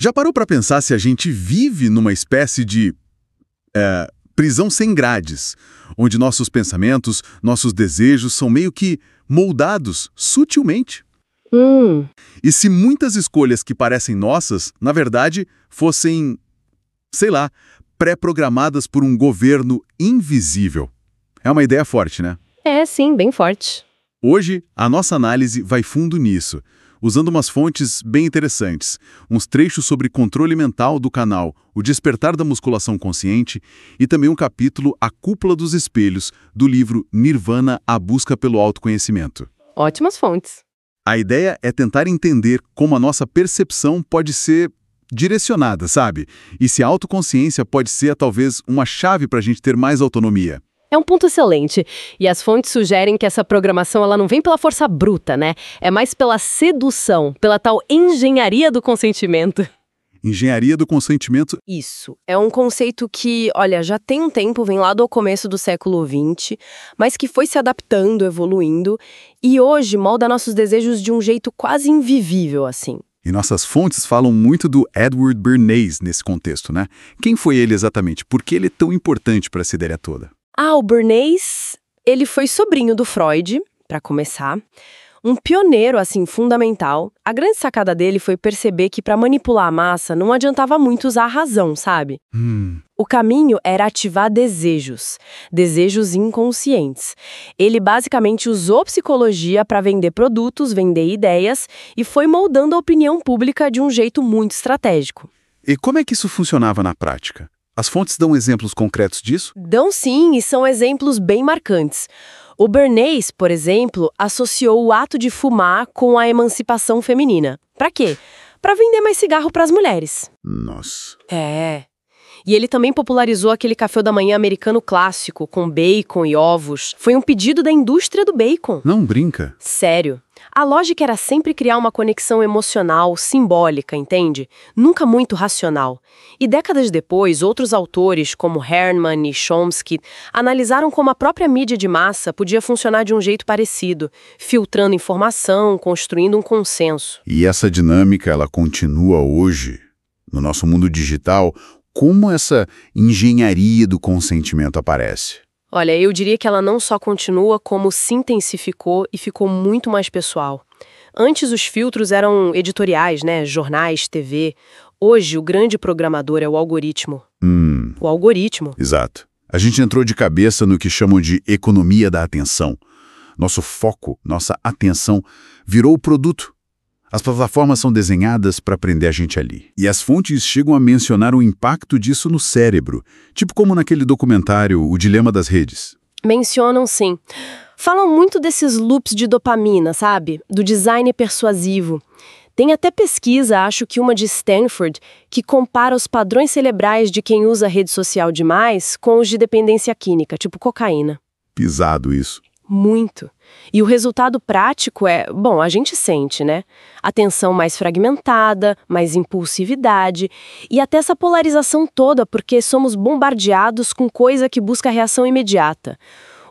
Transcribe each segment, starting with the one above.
Já parou para pensar se a gente vive numa espécie de prisão sem grades, onde nossos pensamentos, nossos desejos são meio que moldados sutilmente? E se muitas escolhas que parecem nossas, na verdade, fossem, sei lá, pré-programadas por um governo invisível? É uma ideia forte, né? É, sim, bem forte. Hoje, a nossa análise vai fundo nisso, usando umas fontes bem interessantes, uns trechos sobre controle mental do canal O Despertar da Musculação Consciente e também um capítulo A Cúpula dos Espelhos, do livro Nirvana, A Busca pelo Autoconhecimento. Ótimas fontes. A ideia é tentar entender como a nossa percepção pode ser direcionada, sabe? E se a autoconsciência pode ser, talvez, uma chave para a gente ter mais autonomia. É um ponto excelente. E as fontes sugerem que essa programação ela não vem pela força bruta, né? É mais pela sedução, pela tal engenharia do consentimento. Engenharia do consentimento. Isso. É um conceito que, olha, já tem um tempo, vem lá do começo do século XX, mas que foi se adaptando, evoluindo, e hoje molda nossos desejos de um jeito quase invivível, assim. E nossas fontes falam muito do Edward Bernays nesse contexto, né? Quem foi ele exatamente? Por que ele é tão importante para essa ideia toda? O Bernays, ele foi sobrinho do Freud, para começar. Um pioneiro, assim, fundamental. A grande sacada dele foi perceber que para manipular a massa não adiantava muito usar a razão, sabe? O caminho era ativar desejos inconscientes. Ele basicamente usou psicologia para vender produtos, vender ideias e foi moldando a opinião pública de um jeito muito estratégico. E como é que isso funcionava na prática? As fontes dão exemplos concretos disso? Dão sim, e são exemplos bem marcantes. O Bernays, por exemplo, associou o ato de fumar com a emancipação feminina. Pra quê? Pra vender mais cigarro pras mulheres. Nossa. E ele também popularizou aquele café da manhã americano clássico, com bacon e ovos. Foi um pedido da indústria do bacon. Não brinca. Sério. A lógica era sempre criar uma conexão emocional, simbólica, entende? Nunca muito racional. E décadas depois, outros autores, como Herman e Chomsky, analisaram como a própria mídia de massa podia funcionar de um jeito parecido, filtrando informação, construindo um consenso. E essa dinâmica, ela continua hoje, no nosso mundo digital. Como essa engenharia do consentimento aparece? Olha, eu diria que ela não só continua, como se intensificou e ficou muito mais pessoal. Antes os filtros eram editoriais, né? Jornais, TV. Hoje o grande programador é o algoritmo. O algoritmo. Exato. A gente entrou de cabeça no que chamam de economia da atenção. Nosso foco, nossa atenção, virou o produto. As plataformas são desenhadas para prender a gente ali. E as fontes chegam a mencionar o impacto disso no cérebro, tipo como naquele documentário O Dilema das Redes. Mencionam sim. Falam muito desses loops de dopamina, sabe? Do design persuasivo. Tem até pesquisa, acho que uma de Stanford, que compara os padrões cerebrais de quem usa rede social demais com os de dependência química, tipo cocaína. Pisado isso. Muito. E o resultado prático é, bom, a gente sente, né? Atenção mais fragmentada, mais impulsividade e até essa polarização toda porque somos bombardeados com coisa que busca reação imediata.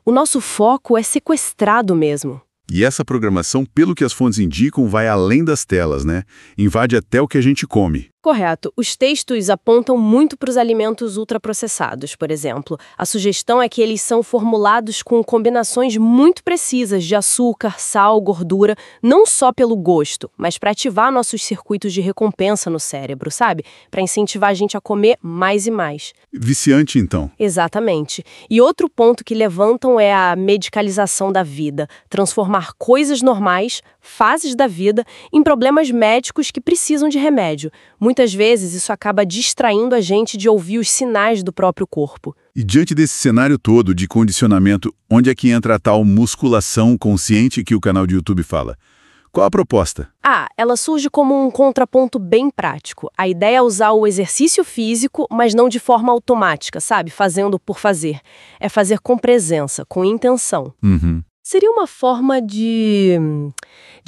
O nosso foco é sequestrado mesmo. E essa programação, pelo que as fontes indicam, vai além das telas, né? Invade até o que a gente come. Correto. Os textos apontam muito para os alimentos ultraprocessados, por exemplo. A sugestão é que eles são formulados com combinações muito precisas de açúcar, sal, gordura, não só pelo gosto, mas para ativar nossos circuitos de recompensa no cérebro, sabe? Para incentivar a gente a comer mais e mais. Viciante, então. Exatamente. E outro ponto que levantam é a medicalização da vida, transformar coisas normais, fases da vida, em problemas médicos que precisam de remédio. Muitas vezes isso acaba distraindo a gente de ouvir os sinais do próprio corpo. E diante desse cenário todo de condicionamento, onde é que entra a tal musculação consciente que o canal de YouTube fala? Qual a proposta? Ela surge como um contraponto bem prático. A ideia é usar o exercício físico, mas não de forma automática, sabe? Fazendo por fazer. É fazer com presença, com intenção. Seria uma forma de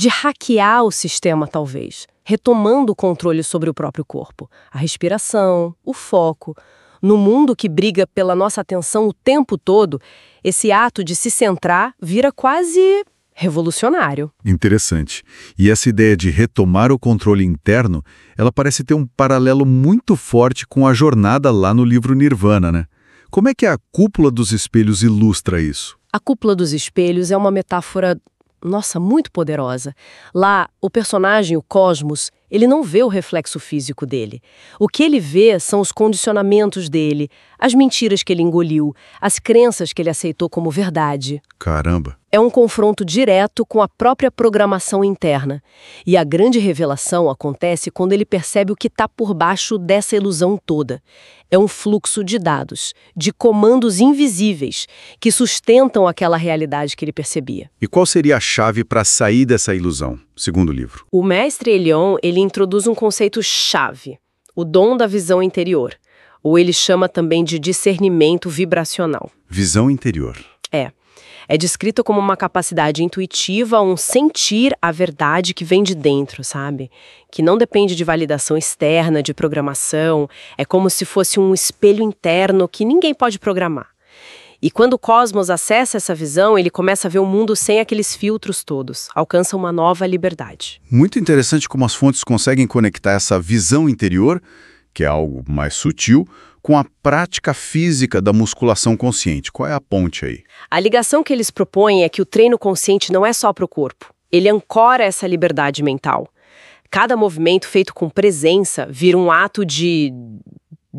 hackear o sistema, talvez, retomando o controle sobre o próprio corpo. A respiração, o foco. No mundo que briga pela nossa atenção o tempo todo, esse ato de se centrar vira quase Revolucionário. Interessante. E essa ideia de retomar o controle interno, ela parece ter um paralelo muito forte com a jornada lá no livro Nirvana, né? Como é que a cúpula dos espelhos ilustra isso? A cúpula dos espelhos é uma metáfora, nossa, muito poderosa. Lá, o personagem, o Cosmos, ele não vê o reflexo físico dele. O que ele vê são os condicionamentos dele, as mentiras que ele engoliu, as crenças que ele aceitou como verdade. Caramba! É um confronto direto com a própria programação interna. E a grande revelação acontece quando ele percebe o que está por baixo dessa ilusão toda. É um fluxo de dados, de comandos invisíveis, que sustentam aquela realidade que ele percebia. E qual seria a chave para sair dessa ilusão, segundo o livro? O mestre Elion, ele introduz um conceito-chave, o dom da visão interior, ou ele chama também de discernimento vibracional. Visão interior. É descrito como uma capacidade intuitiva, um sentir a verdade que vem de dentro, sabe? Que não depende de validação externa, de programação. É como se fosse um espelho interno que ninguém pode programar. E quando o Cosmos acessa essa visão, ele começa a ver o mundo sem aqueles filtros todos. Alcança uma nova liberdade. Muito interessante como as fontes conseguem conectar essa visão interior, que é algo mais sutil, com a prática física da musculação consciente. Qual é a ponte aí? A ligação que eles propõem é que o treino consciente não é só para o corpo. Ele ancora essa liberdade mental. Cada movimento feito com presença vira um ato de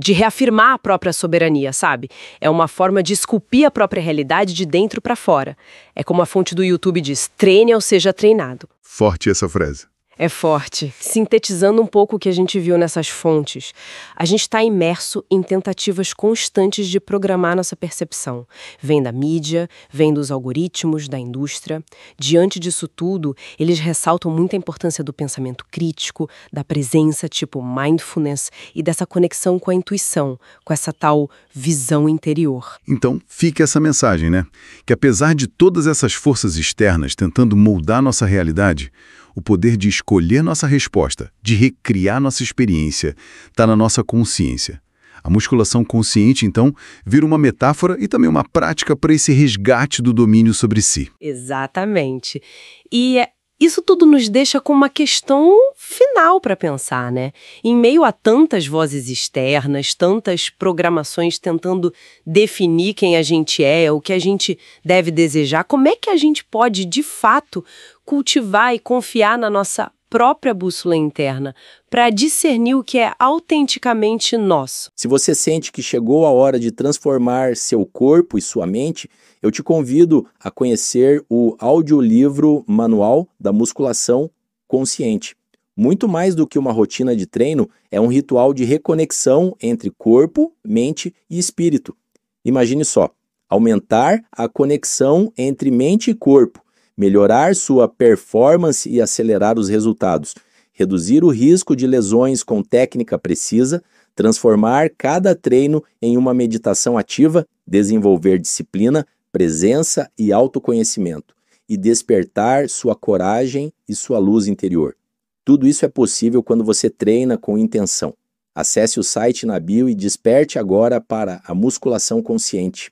reafirmar a própria soberania, sabe? É uma forma de esculpir a própria realidade de dentro para fora. É como a fonte do YouTube diz, treine ou seja treinado. Forte essa frase. É forte. Sintetizando um pouco o que a gente viu nessas fontes, a gente está imerso em tentativas constantes de programar nossa percepção. Vem da mídia, vem dos algoritmos, da indústria. Diante disso tudo, eles ressaltam muito a importância do pensamento crítico, da presença tipo mindfulness e dessa conexão com a intuição, com essa tal visão interior. Então, fica essa mensagem, né? Que apesar de todas essas forças externas tentando moldar nossa realidade, o poder de escolher nossa resposta, de recriar nossa experiência, está na nossa consciência. A musculação consciente, então, vira uma metáfora e também uma prática para esse resgate do domínio sobre si. Exatamente. E isso tudo nos deixa com uma questão final para pensar, né? Em meio a tantas vozes externas, tantas programações tentando definir quem a gente é, o que a gente deve desejar, como é que a gente pode, de fato, cultivar e confiar na nossa própria bússola interna para discernir o que é autenticamente nosso? Se você sente que chegou a hora de transformar seu corpo e sua mente, eu te convido a conhecer o audiolivro Manual da Musculação Consciente. Muito mais do que uma rotina de treino, é um ritual de reconexão entre corpo, mente e espírito. Imagine só, aumentar a conexão entre mente e corpo, melhorar sua performance e acelerar os resultados, reduzir o risco de lesões com técnica precisa, transformar cada treino em uma meditação ativa, desenvolver disciplina, presença e autoconhecimento, e despertar sua coragem e sua luz interior. Tudo isso é possível quando você treina com intenção. Acesse o site na bio e desperte agora para a musculação consciente.